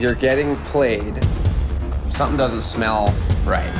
You're getting played. Something doesn't smell right.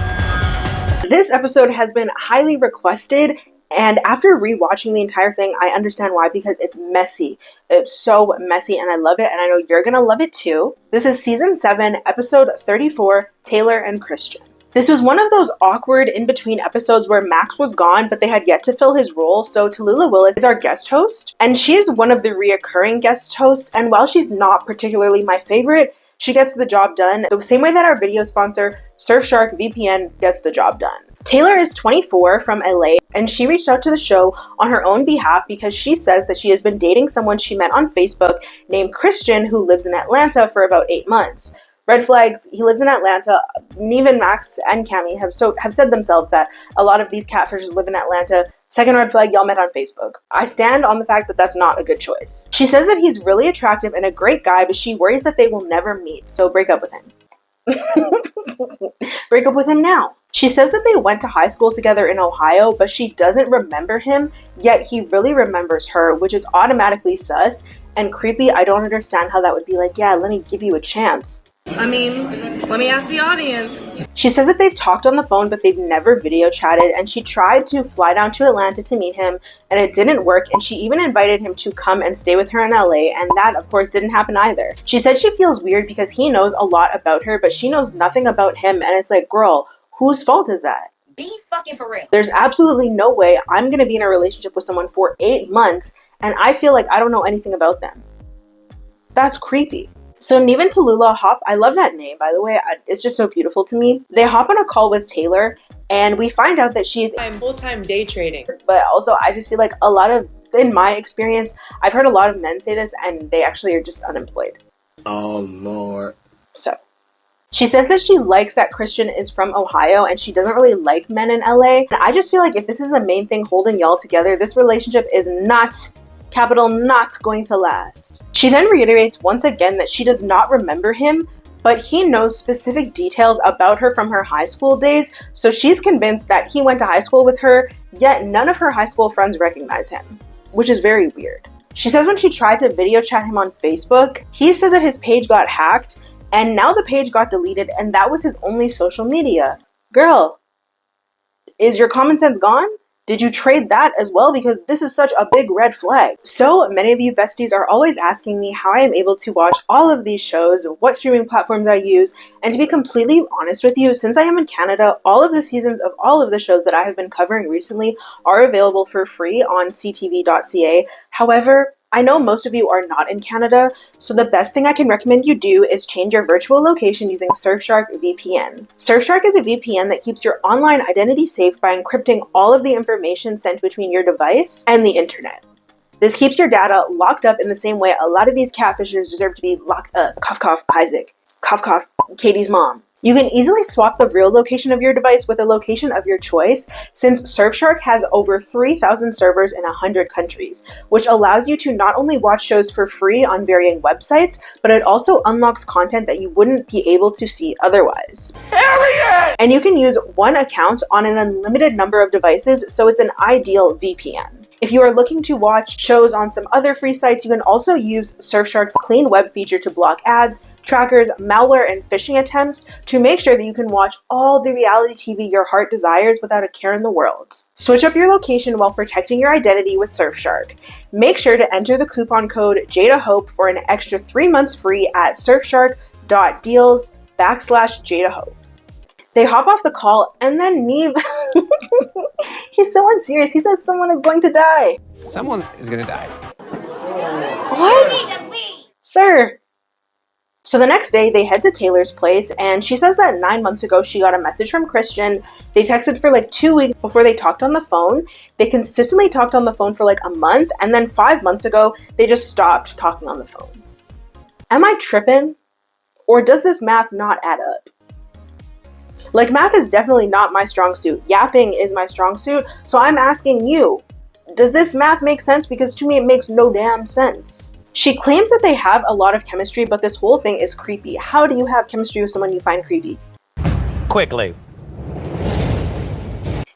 This episode has been highly requested, and after rewatching the entire thing, I understand why, because it's messy. It's so messy, and I love it, and I know you're gonna love it too. This is season 7, episode 34, Taylor and Christian. This was one of those awkward in-between episodes where Max was gone, but they had yet to fill his role, so Tallulah Willis is our guest host, and she's one of the reoccurring guest hosts, and while she's not particularly my favorite, she gets the job done the same way that our video sponsor, Surfshark VPN, gets the job done. Taylor is 24 from LA, and she reached out to the show on her own behalf because she says that she has been dating someone she met on Facebook named Christian, who lives in Atlanta for about 8 months. Red flags, he lives in Atlanta. Even Max and Cammy have said themselves that a lot of these catfishes live in Atlanta. Second red flag, y'all met on Facebook. I stand on the fact that that's not a good choice. She says that he's really attractive and a great guy, but she worries that they will never meet, so break up with him. Break up with him now. She says that they went to high school together in Ohio, but she doesn't remember him, yet he really remembers her, which is automatically sus and creepy. I don't understand how that would be like, yeah, let me give you a chance. I mean, let me ask the audience. She says that they've talked on the phone, but they've never video chatted, and she tried to fly down to Atlanta to meet him, and it didn't work, and she even invited him to come and stay with her in LA, and that, of course, didn't happen either. She said she feels weird because he knows a lot about her, but she knows nothing about him, and it's like, girl, whose fault is that? Be fucking for real. There's absolutely no way I'm gonna be in a relationship with someone for 8 months, and I feel like I don't know anything about them. That's creepy. So Neve and Tallulah hop, I love that name, by the way, it's just so beautiful to me. They hop on a call with Taylor, and we find out that she's full-time day trading. But also, I just feel like a lot of, in my experience, I've heard a lot of men say this, and they actually are just unemployed. Oh, Lord. So, she says that she likes that Christian is from Ohio, and she doesn't really like men in LA. And I just feel like if this is the main thing holding y'all together, this relationship is not... capital not going to last. She then reiterates once again that she does not remember him, but he knows specific details about her from her high school days, so she's convinced that he went to high school with her, yet none of her high school friends recognize him, which is very weird. She says when she tried to video chat him on Facebook, he said that his page got hacked, and now the page got deleted, and that was his only social media. Girl, is your common sense gone? Did you trade that as well? Because this is such a big red flag. So many of you besties are always asking me how I am able to watch all of these shows, what streaming platforms I use, and to be completely honest with you, since I am in Canada, all of the seasons of all of the shows that I have been covering recently are available for free on ctv.ca. However, I know most of you are not in Canada, so the best thing I can recommend you do is change your virtual location using Surfshark VPN. Surfshark is a VPN that keeps your online identity safe by encrypting all of the information sent between your device and the internet. This keeps your data locked up in the same way a lot of these catfishers deserve to be locked up. Cough cough, Isaac. Cough cough, Katie's mom. You can easily swap the real location of your device with a location of your choice, since Surfshark has over 3,000 servers in 100 countries, which allows you to not only watch shows for free on varying websites, but it also unlocks content that you wouldn't be able to see otherwise. Period! And you can use one account on an unlimited number of devices, so it's an ideal VPN. If you are looking to watch shows on some other free sites, you can also use Surfshark's Clean Web feature to block ads, trackers, malware, and phishing attempts to make sure that you can watch all the reality TV your heart desires without a care in the world. Switch up your location while protecting your identity with Surfshark. Make sure to enter the coupon code JadaHope for an extra 3 months free at surfshark.deals/JadaHope. They hop off the call, and then Neve, he's so unserious, he says someone is going to die. Someone is gonna die. What? Sir. So the next day, they head to Taylor's place, and she says that 9 months ago, she got a message from Christian. They texted for like 2 weeks before they talked on the phone. They consistently talked on the phone for like a month, and then 5 months ago, they just stopped talking on the phone. Am I tripping? Or does this math not add up? Like, math is definitely not my strong suit. Yapping is my strong suit, so I'm asking you, does this math make sense? Because to me, it makes no damn sense. She claims that they have a lot of chemistry, but this whole thing is creepy. How do you have chemistry with someone you find creepy? Quickly.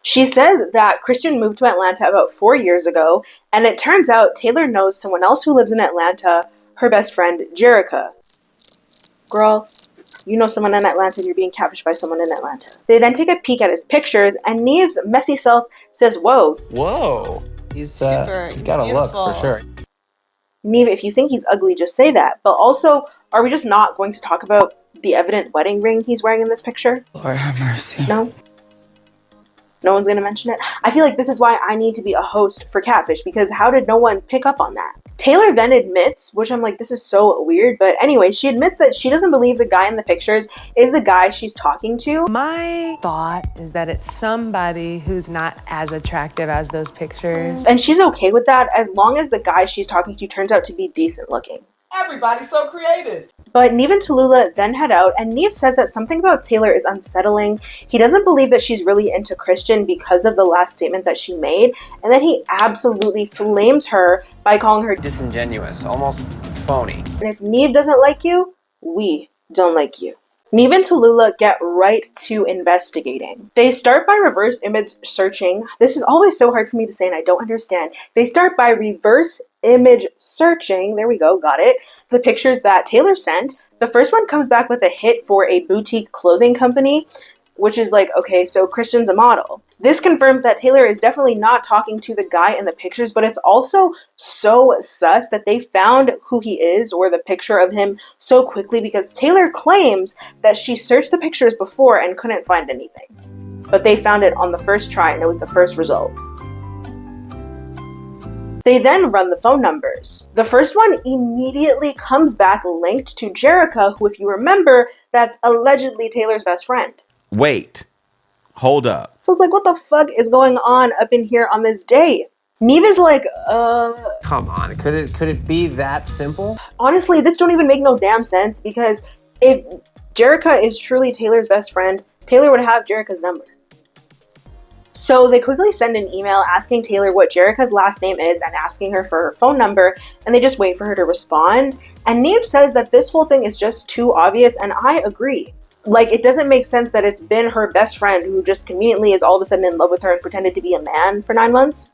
She says that Christian moved to Atlanta about 4 years ago, and it turns out Taylor knows someone else who lives in Atlanta, her best friend, Jerica. Girl, you know someone in Atlanta, you're being catfished by someone in Atlanta. They then take a peek at his pictures, and Neve's messy self says, whoa. Whoa. He's got a look for sure. Neve, if you think he's ugly, just say that. But also, are we just not going to talk about the evident wedding ring he's wearing in this picture? Lord have mercy. No? No one's going to mention it? I feel like this is why I need to be a host for Catfish, because how did no one pick up on that? Taylor then admits, which I'm like, this is so weird, but anyway, she admits that she doesn't believe the guy in the pictures is the guy she's talking to. My thought is that it's somebody who's not as attractive as those pictures. And she's okay with that as long as the guy she's talking to turns out to be decent looking. Everybody's so creative. But Neve and Tallulah then head out, and Neve says that something about Taylor is unsettling. He doesn't believe that she's really into Christian because of the last statement that she made, and then he absolutely flames her by calling her Disingenuous, almost phony. and if Neve doesn't like you, we don't like you. Neve and Tallulah get right to investigating. They start by reverse image searching. This is always so hard for me to say and I don't understand. They start by reverse image searching, there we go, got it, the pictures that Taylor sent. The first one comes back with a hit for a boutique clothing company, which is like, okay, so Christian's a model. This confirms that Taylor is definitely not talking to the guy in the pictures, but it's also so sus that they found who he is or the picture of him so quickly because Taylor claims that she searched the pictures before and couldn't find anything. But they found it on the first try and it was the first result. They then run the phone numbers. The first one immediately comes back linked to Jerica, who, if you remember, that's allegedly Taylor's best friend. Wait. Hold up. So it's like, what the fuck is going on up in here on this day? Neve is like, Come on, could it be that simple? honestly, this don't even make no damn sense because if Jerica is truly Taylor's best friend, Taylor would have Jerica's number. So they quickly send an email asking Taylor what Jerica's last name is and asking her for her phone number, and they just wait for her to respond. And Neve says that this whole thing is just too obvious, and I agree. Like, it doesn't make sense that it's been her best friend who just conveniently is all of a sudden in love with her and pretended to be a man for 9 months.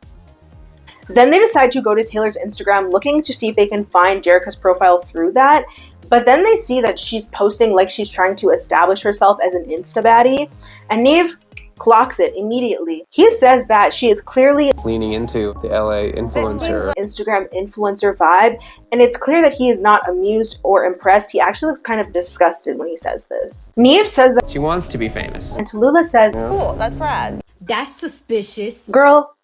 Then they decide to go to Taylor's Instagram looking to see if they can find Jerica's profile through that. But then they see that she's posting like she's trying to establish herself as an Insta baddie. And Neve clocks it immediately. He says that she is clearly Leaning into the LA influencer. Instagram influencer vibe, and it's clear that he is not amused or impressed. He actually looks kind of disgusted when he says this. Neve says that She wants to be famous. and Tallulah says, Cool, that's rad. That's suspicious. girl,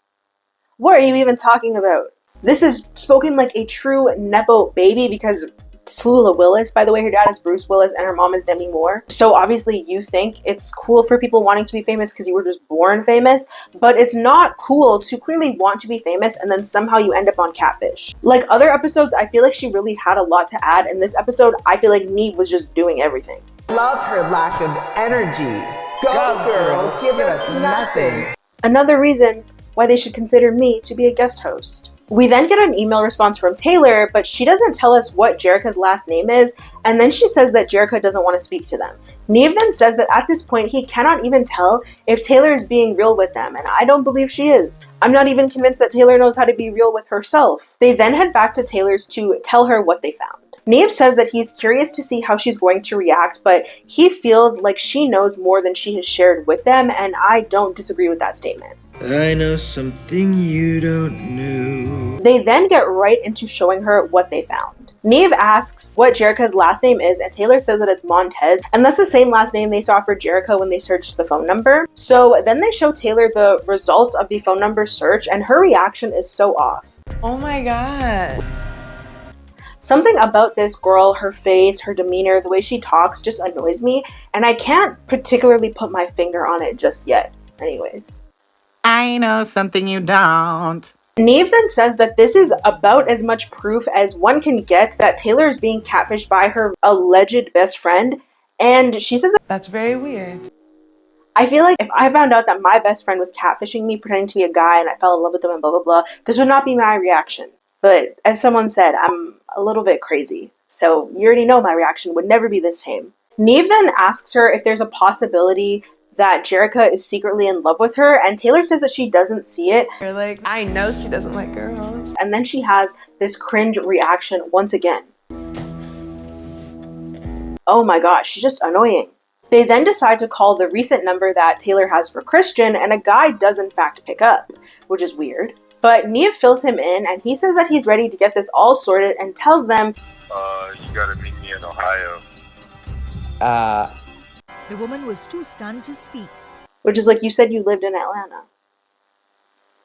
what are you even talking about? This is spoken like a true Nepo baby because Tallulah Willis, by the way, her dad is Bruce Willis and her mom is Demi Moore. So obviously you think it's cool for people wanting to be famous because you were just born famous, but it's not cool to clearly want to be famous and then somehow you end up on Catfish. Like other episodes, I feel like she really had a lot to add. In this episode, I feel like Neve was just doing everything. Love her lack of energy. Go, girl, give us nothing. Another reason why they should consider me to be a guest host. We then get an email response from Taylor, but she doesn't tell us what Jerica's last name is, and then she says that Jerica doesn't want to speak to them. Neve then says that at this point he cannot even tell if Taylor is being real with them, and I don't believe she is. I'm not even convinced that Taylor knows how to be real with herself. They then head back to Taylor's to tell her what they found. Neve says that he's curious to see how she's going to react, but he feels like she knows more than she has shared with them, and I don't disagree with that statement. I know something you don't know. They then get right into showing her what they found. Neve asks what Jerica's last name is, and Taylor says that it's Montez, and that's the same last name they saw for Jerica when they searched the phone number. So then they show Taylor the results of the phone number search, and her reaction is so off. Oh my god. Something about this girl, her face, her demeanor, the way she talks just annoys me, and I can't particularly put my finger on it just yet. Anyways. I know something you don't. Neve then says that this is about as much proof as one can get that Taylor is being catfished by her alleged best friend, and she says That's very weird. I feel like if I found out that my best friend was catfishing me, pretending to be a guy, and I fell in love with them and blah blah blah, this would not be my reaction. But as someone said, I'm a little bit crazy, so you already know my reaction would never be the same. Neve then asks her if there's a possibility that Jerica is secretly in love with her, and Taylor says that she doesn't see it. You're like, I know she doesn't like girls. And then she has this cringe reaction once again. oh my gosh, she's just annoying. They then decide to call the recent number that Taylor has for Christian, and a guy does in fact pick up, which is weird. But Neve fills him in, and he says that he's ready to get this all sorted and tells them, you gotta meet me in Ohio. The woman was too stunned to speak. which is like, you said you lived in Atlanta.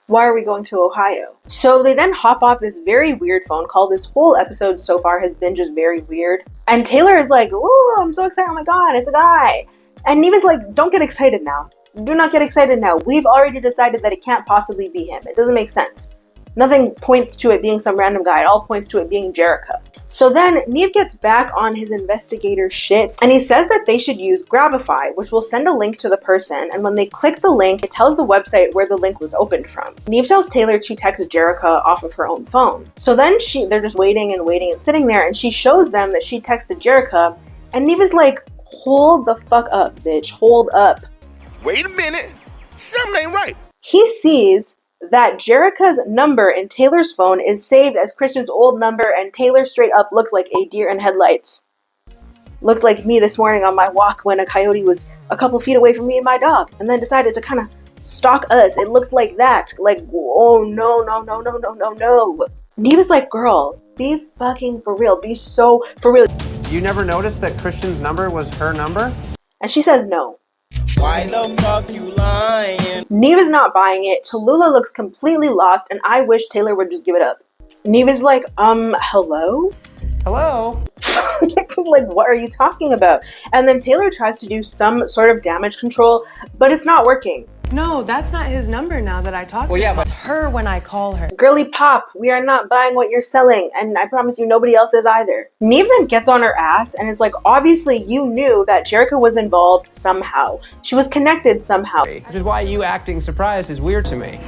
Why are we going to Ohio? So they then hop off this very weird phone call. This whole episode so far has been just very weird. And Taylor is like, ooh, I'm so excited. Oh my God, it's a guy. And Neve is like, don't get excited now. Do not get excited now. We've already decided that it can't possibly be him. It doesn't make sense. Nothing points to it being some random guy. It all points to it being Jericho. So then Neve gets back on his investigator shit, and he says that they should use Grabify, which will send a link to the person, and when they click the link, it tells the website where the link was opened from. Neve tells Taylor to text Jericho off of her own phone. So then they're just waiting and sitting there, and she shows them that she texted Jericho, and Neve is like, hold the fuck up, bitch. Hold up. Wait a minute. Something ain't right. He sees that Jerica's number in Taylor's phone is saved as Christian's old number, and Taylor straight up looks like a deer in headlights. Looked like me this morning on my walk when a coyote was a couple feet away from me and my dog, and then decided to kind of stalk us. It looked like that. Like, oh no. Neve was like, girl, be fucking for real. Be so for real. You never noticed that Christian's number was her number? And she says no. Why the fuck you lying? Neve is not buying it. Tallulah looks completely lost, and I wish Taylor would just give it up. Neve is like, hello? Hello? Like, what are you talking about? And then Taylor tries to do some sort of damage control, but it's not working. No, that's not his number now that I talked to him. Yeah, but It's her when I call her. Girly pop, we are not buying what you're selling, and I promise you nobody else is either. Neve then gets on her ass and is like, obviously you knew that Jericho was involved somehow. She was connected somehow. Which is why you acting surprised is weird to me.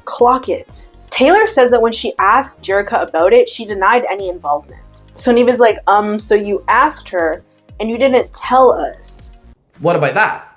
Clock it. Taylor says that when she asked Jericho about it, she denied any involvement. So Neve is like, so you asked her and you didn't tell us. What about that?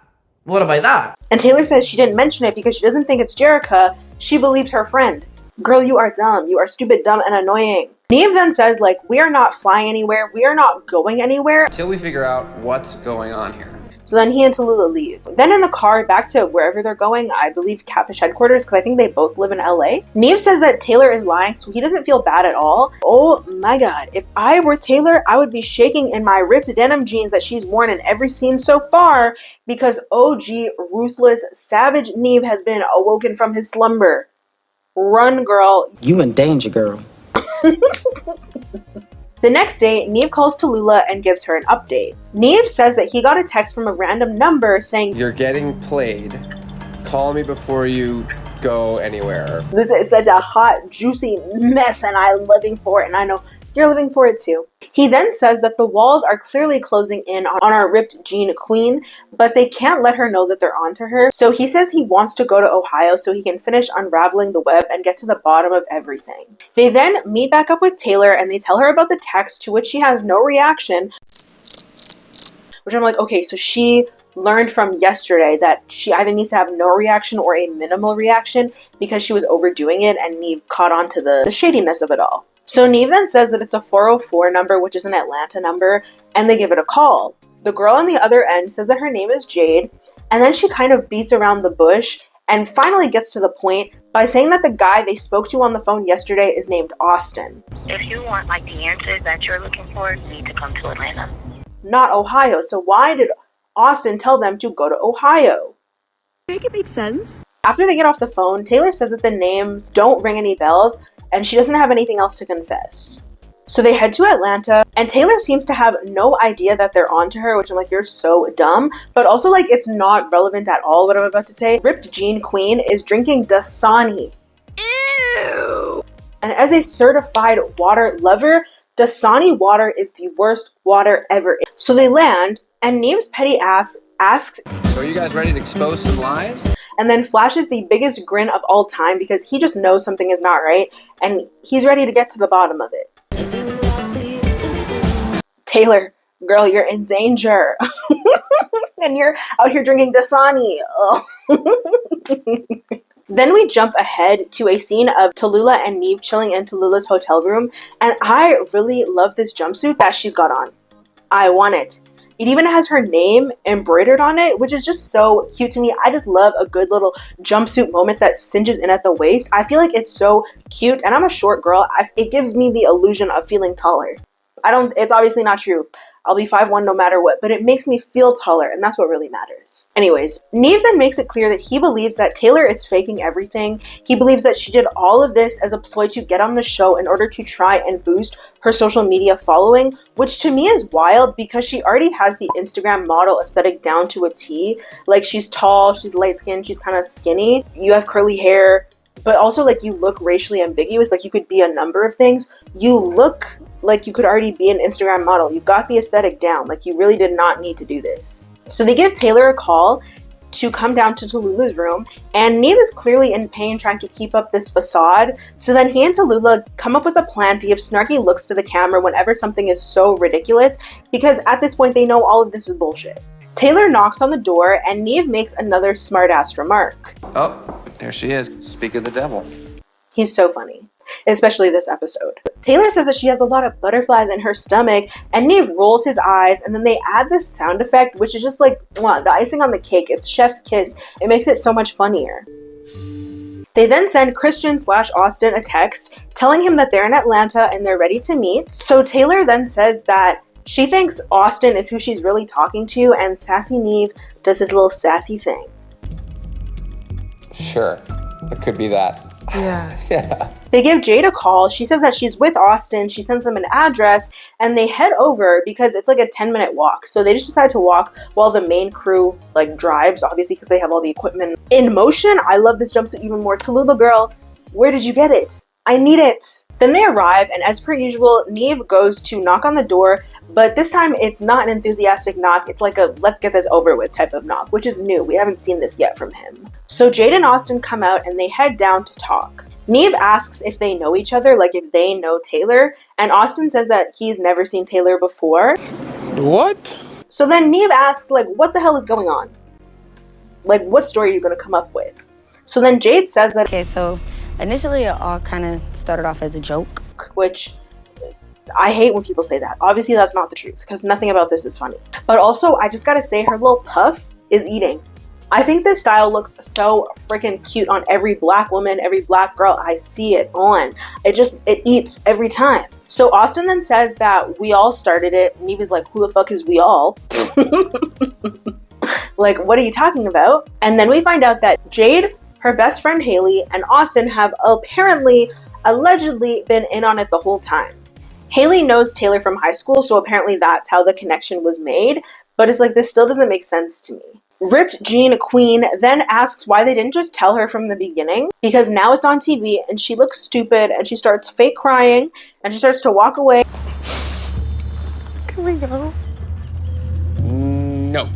What about that? And Taylor says she didn't mention it because she doesn't think it's Jericho. She believes her friend. Girl, you are dumb. You are stupid, dumb, and annoying. Neve then says, like, we are not flying anywhere. We are not going anywhere. Until we figure out what's going on here. So then he and Tallulah leave. Then in the car, back to wherever they're going, I believe Catfish headquarters, because I think they both live in LA. Neve says that Taylor is lying, so he doesn't feel bad at all. Oh my God. If I were Taylor, I would be shaking in my ripped denim jeans that she's worn in every scene so far, because OG, ruthless, savage Neve has been awoken from his slumber. Run, girl. You in danger, girl. The next day, Neve calls Tallulah and gives her an update. Neve says that he got a text from a random number saying, You're getting played. Call me before you go anywhere. this is such a hot, juicy mess and I'm living for it, and I know you're living for it too. He then says that the walls are clearly closing in on our ripped jean queen, but they can't let her know that they're onto her. So he says he wants to go to Ohio so he can finish unraveling the web and get to the bottom of everything. They then meet back up with Taylor and they tell her about the text, to which she has no reaction. Which I'm like, okay, so she learned from yesterday that she either needs to have no reaction or a minimal reaction because she was overdoing it, and Neve caught on to the shadiness of it all. So Neve then says that it's a 404 number, which is an Atlanta number, and they give it a call. The girl on the other end says that her name is Jade, and then she kind of beats around the bush and finally gets to the point by saying that the guy they spoke to on the phone yesterday is named Austin. If you want like the answers that you're looking for, you need to come to Atlanta. Not Ohio. So why did Austin tell them to go to Ohio? Make it make sense. After they get off the phone, Taylor says that the names don't ring any bells and she doesn't have anything else to confess. So they head to Atlanta, and Taylor seems to have no idea that they're onto her, which I'm like, you're so dumb. But also, like, it's not relevant at all what I'm about to say. Ripped Jean Queen is drinking Dasani. Ew! And as a certified water lover, Dasani water is the worst water ever. So they land, and Neve's petty ass asks, So are you guys ready to expose some lies? and then flashes the biggest grin of all time because he just knows something is not right, and he's ready to get to the bottom of it. Taylor, girl, you're in danger. And you're out here drinking Dasani. Then we jump ahead to a scene of Tallulah and Nev chilling in Tallulah's hotel room, and I really love this jumpsuit that she's got on. I want it. It even has her name embroidered on it, which is just so cute to me. I just love a good little jumpsuit moment that cinches in at the waist. I feel like it's so cute, and I'm a short girl. It gives me the illusion of feeling taller. It's obviously not true. I'll be 5'1" no matter what, but it makes me feel taller, and that's what really matters. Anyways, Nev then makes it clear that he believes that Taylor is faking everything. He believes that she did all of this as a ploy to get on the show in order to try and boost her social media following, which to me is wild because she already has the Instagram model aesthetic down to a T. Like, she's tall, she's light-skinned, she's kind of skinny. You have curly hair, but also, like, you look racially ambiguous. Like, you could be a number of things. You look like you could already be an Instagram model. You've got the aesthetic down. Like, you really did not need to do this. So they give Taylor a call to come down to Tallulah's room, and Nev is clearly in pain trying to keep up this facade. So then he and Tallulah come up with a plan to give snarky looks to the camera whenever something is so ridiculous, because at this point they know all of this is bullshit. Taylor knocks on the door, and Nev makes another smart-ass remark. Oh, there she is. Speak of the devil. He's so funny, especially this episode. Taylor says that she has a lot of butterflies in her stomach, and Nev rolls his eyes, and then they add this sound effect, which is just like, mwah, the icing on the cake. It's chef's kiss. It makes it so much funnier. They then send Christian/Austin a text telling him that they're in Atlanta and they're ready to meet. So Taylor then says that she thinks Austin is who she's really talking to, and Sassy Nev does his little sassy thing. Sure, it could be that. Yeah. Yeah. They give Jade a call. She says that she's with Austin. She sends them an address, and they head over because it's like a 10-minute walk. So they just decide to walk while the main crew like drives, obviously because they have all the equipment in motion. I love this jumpsuit even more. Tallulah girl, where did you get it? I need it. Then they arrive, and as per usual, Nev goes to knock on the door, but this time it's not an enthusiastic knock. It's like a let's get this over with type of knock, which is new. We haven't seen this yet from him. So Jade and Austin come out, and they head down to talk. Nev asks if they know each other, like if they know Taylor, and Austin says that he's never seen Taylor before. What? So then Nev asks, like, what the hell is going on? Like, what story are you going to come up with? So then Jade says that... Okay, so initially it all kind of started off as a joke. Which, I hate when people say that. Obviously that's not the truth, because nothing about this is funny. But also, I just gotta say, her little puff is eating. I think this style looks so freaking cute on every black woman, every black girl I see it on. It eats every time. So Austin then says that we all started it. Nev is like, who the fuck is we all? Like, what are you talking about? And then we find out that Jade, her best friend Haley, and Austin have allegedly been in on it the whole time. Haley knows Taylor from high school, so apparently that's how the connection was made, but it's like, this still doesn't make sense to me. Ripped Jean Queen then asks why they didn't just tell her from the beginning, because now it's on TV and she looks stupid and she starts fake crying and she starts to walk away. Can we go? No.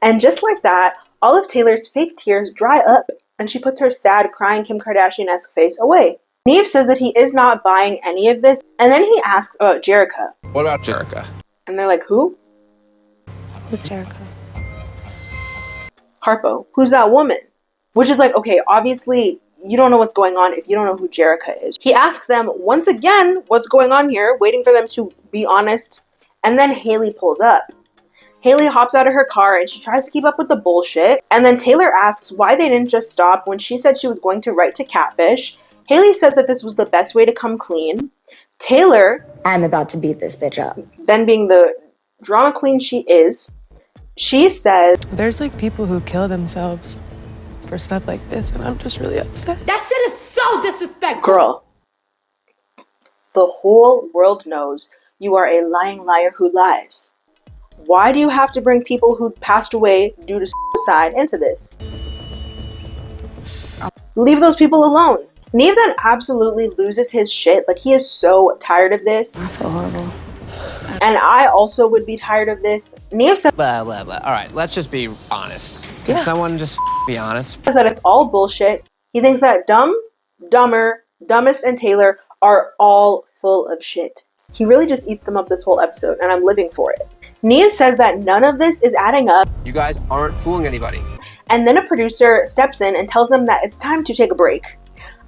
And just like that, all of Taylor's fake tears dry up and she puts her sad, crying Kim Kardashian-esque face away. Nev says that he is not buying any of this, and then he asks about Jerica. What about Jerica? And they're like, who? Who's Jerica? Harpo. Who's that woman? Which is like, okay, obviously you don't know what's going on if you don't know who Jerica is. He asks them once again what's going on here, waiting for them to be honest, and then Haley pulls up. Haley hops out of her car and she tries to keep up with the bullshit, and then Taylor asks why they didn't just stop when she said she was going to write to Catfish. Haley says that this was the best way to come clean. Taylor, I'm about to beat this bitch up. then being the drama queen she is, she says, There's like people who kill themselves for stuff like this, and I'm just really upset. That shit is so disrespectful. girl, the whole world knows you are a lying liar who lies. Why do you have to bring people who passed away due to suicide into this? Leave those people alone. Nev then absolutely loses his shit. Like, he is so tired of this. I feel horrible. And I also would be tired of this. Nev says Blah, blah, blah. All right, let's just be honest. Can someone just be honest? that it's all bullshit. He thinks that Dumber, Dumbest, and Taylor are all full of shit. He really just eats them up this whole episode, and I'm living for it. Nev says that none of this is adding up. You guys aren't fooling anybody. And then a producer steps in and tells them that it's time to take a break.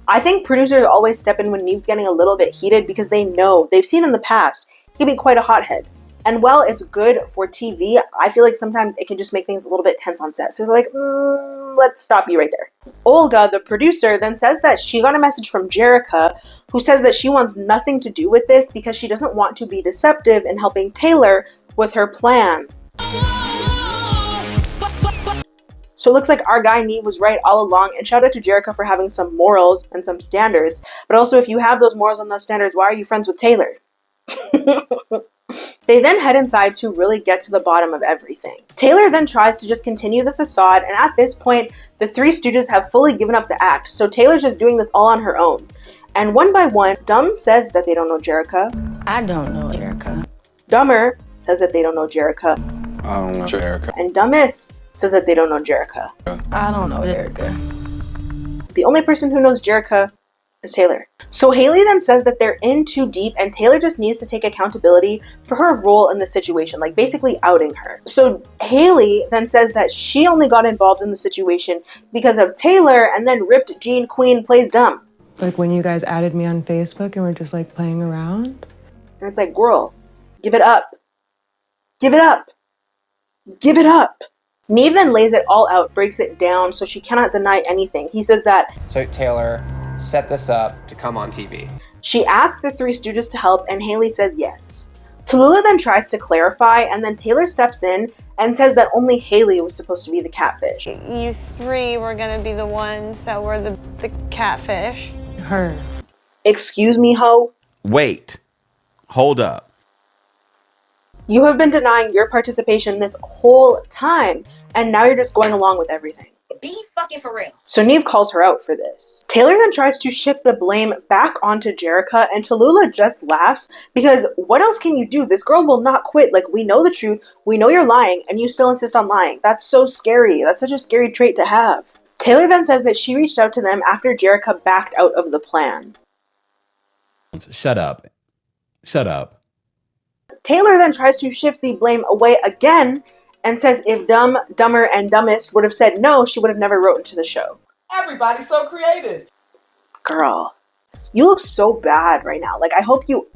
I think producers always step in when Neve's getting a little bit heated because they know, they've seen in the past, he can be quite a hothead. And while it's good for TV, I feel like sometimes it can just make things a little bit tense on set. So they're like, let's stop you right there. Olga, the producer, then says that she got a message from Jerica, who says that she wants nothing to do with this because she doesn't want to be deceptive in helping Taylor with her plan. So it looks like our guy Neve was right all along, and shout out to Jerica for having some morals and some standards. But also, if you have those morals and those standards, why are you friends with Taylor? They then head inside to really get to the bottom of everything. Taylor then tries to just continue the facade, and at this point, the Three Stooges have fully given up the act, so Taylor's just doing this all on her own. And one by one, Dumb says that they don't know Jerica. I don't know Jerica. Dumber says that they don't know Jerica. I don't know Jerica. And Dumbest says that they don't know Jerica. I don't know Jerica. The only person who knows Jerica is Taylor. So Haley then says that they're in too deep and Taylor just needs to take accountability for her role in the situation, like basically outing her. So Haley then says that she only got involved in the situation because of Taylor and then ripped Jean Queen plays dumb. Like when you guys added me on Facebook and we're just like playing around? And it's like, girl, give it up. Give it up. Give it up. Neve then lays it all out, breaks it down so she cannot deny anything. He says that So Taylor set this up to come on TV. she asked the Three Stooges to help and Haley says yes. Tallulah then tries to clarify and then Taylor steps in and says that only Haley was supposed to be the catfish. You three were gonna be the ones that were the catfish. Her. Excuse me, ho? Wait. Hold up. You have been denying your participation this whole time and now you're just going along with everything. Be fucking for real. So Neve calls her out for this. Taylor then tries to shift the blame back onto Jerica and Tallulah just laughs because what else can you do? This girl will not quit. Like, we know the truth, we know you're lying, and you still insist on lying. That's so scary. That's such a scary trait to have. Taylor then says that she reached out to them after Jerica backed out of the plan. Shut up. Shut up. Taylor then tries to shift the blame away again and says if Dumb, Dumber, and Dumbest would have said no, she would have never wrote into the show. Everybody's so creative. Girl, you look so bad right now. Like, I hope you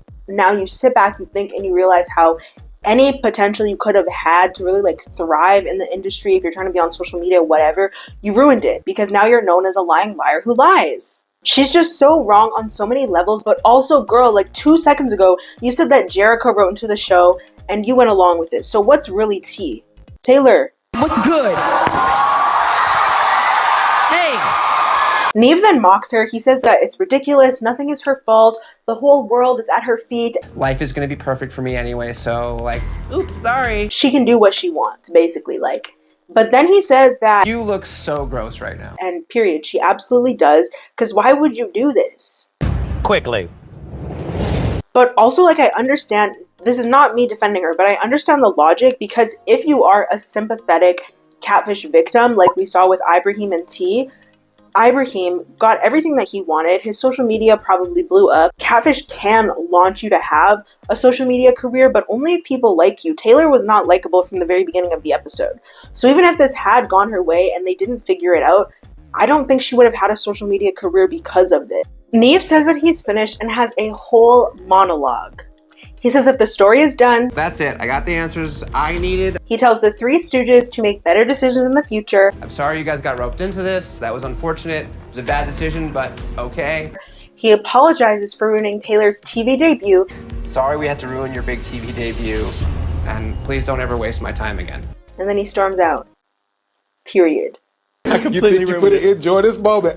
sit back, you think, and you realize how any potential you could have had to really like thrive in the industry, if you're trying to be on social media, whatever, you ruined it because now you're known as a lying liar who lies. She's just so wrong on so many levels, but also, girl, like 2 seconds ago, you said that Jerica wrote into the show and you went along with it. So what's really tea? Taylor. What's good? Hey. Neve then mocks her. He says that it's ridiculous, nothing is her fault, the whole world is at her feet. Life is gonna be perfect for me anyway, so like, oops, sorry. She can do what she wants, basically, like. But then he says that You look so gross right now. and period, she absolutely does, because why would you do this? Quickly. But also, like, I understand, this is not me defending her, but I understand the logic, because if you are a sympathetic catfish victim, like we saw with Ibrahim and T, Ibrahim got everything that he wanted. His social media probably blew up. Catfish can launch you to have a social media career, but only if people like you. Taylor was not likable from the very beginning of the episode. So even if this had gone her way and they didn't figure it out, I don't think she would have had a social media career because of this. Neve says that he's finished and has a whole monologue. He says that the story is done. That's it. I got the answers I needed. He tells the Three Stooges to make better decisions in the future. I'm sorry you guys got roped into this. That was unfortunate. It was a bad decision, but okay. He apologizes for ruining Taylor's TV debut. Sorry we had to ruin your big TV debut. And please don't ever waste my time again. And then he storms out. Period. I completely you could enjoy this moment.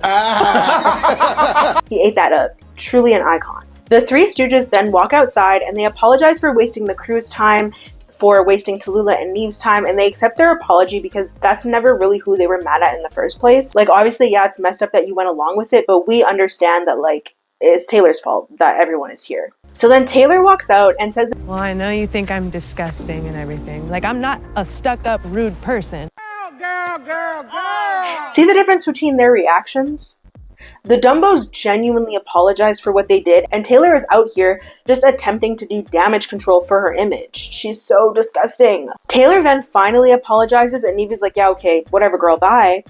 He ate that up. Truly an icon. The Three Stooges then walk outside and they apologize for wasting the crew's time, for wasting Tallulah and Neve's time, and they accept their apology because that's never really who they were mad at in the first place. Like, obviously, yeah, it's messed up that you went along with it, but we understand that, like, it's Taylor's fault that everyone is here. So then Taylor walks out and says, well, I know you think I'm disgusting and everything. Like, I'm not a stuck-up, rude person. Girl. see the difference between their reactions? The Dumbos genuinely apologized for what they did, and Taylor is out here just attempting to do damage control for her image. She's so disgusting. Taylor then finally apologizes, and Neva's like, yeah, okay, whatever girl, bye.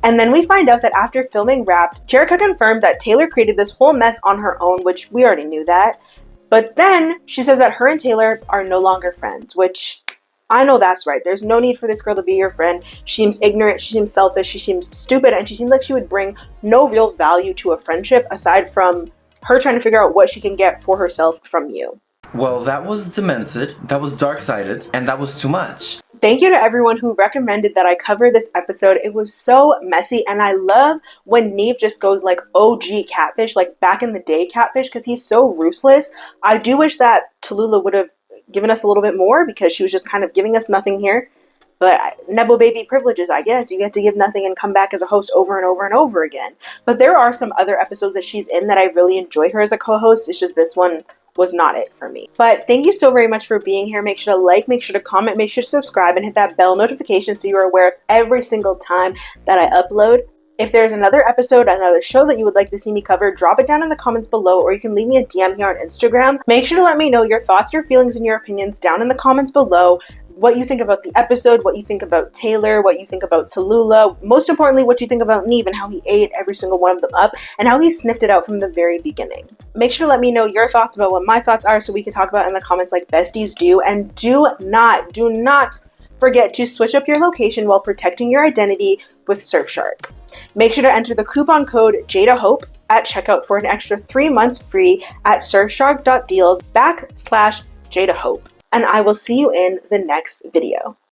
And then we find out that after filming Wrapped, Jerrica confirmed that Taylor created this whole mess on her own, which we already knew that. But then she says that her and Taylor are no longer friends, which I know that's right. There's no need for this girl to be your friend. She seems ignorant, she seems selfish, she seems stupid, and she seems like she would bring no real value to a friendship aside from her trying to figure out what she can get for herself from you. Well, that was demented, that was dark-sided, and that was too much. Thank you to everyone who recommended that I cover this episode. It was so messy, and I love when Neve just goes like OG Catfish, like back in the day Catfish, because he's so ruthless. I do wish that Tallulah would have given us a little bit more, because she was just kind of giving us nothing here. But Nebo baby privileges, I guess. You get to give nothing and come back as a host over and over and over again. But there are some other episodes that she's in that I really enjoy her as a co-host. It's just this one was not it for me. But thank you so very much for being here. Make sure to like, make sure to comment, make sure to subscribe, and hit that bell notification so you are aware of every single time that I upload. If there's another episode, another show that you would like to see me cover, drop it down in the comments below, or you can leave me a DM here on Instagram. Make sure to let me know your thoughts, your feelings, and your opinions down in the comments below. What you think about the episode, what you think about Taylor, what you think about Tallulah, most importantly, what you think about Neve and how he ate every single one of them up, and how he sniffed it out from the very beginning. Make sure to let me know your thoughts about what my thoughts are so we can talk about it in the comments like besties do, and do not forget to switch up your location while protecting your identity with Surfshark. Make sure to enter the coupon code JadaHope at checkout for an extra 3 months free at surfshark.deals/JadaHope. And I will see you in the next video.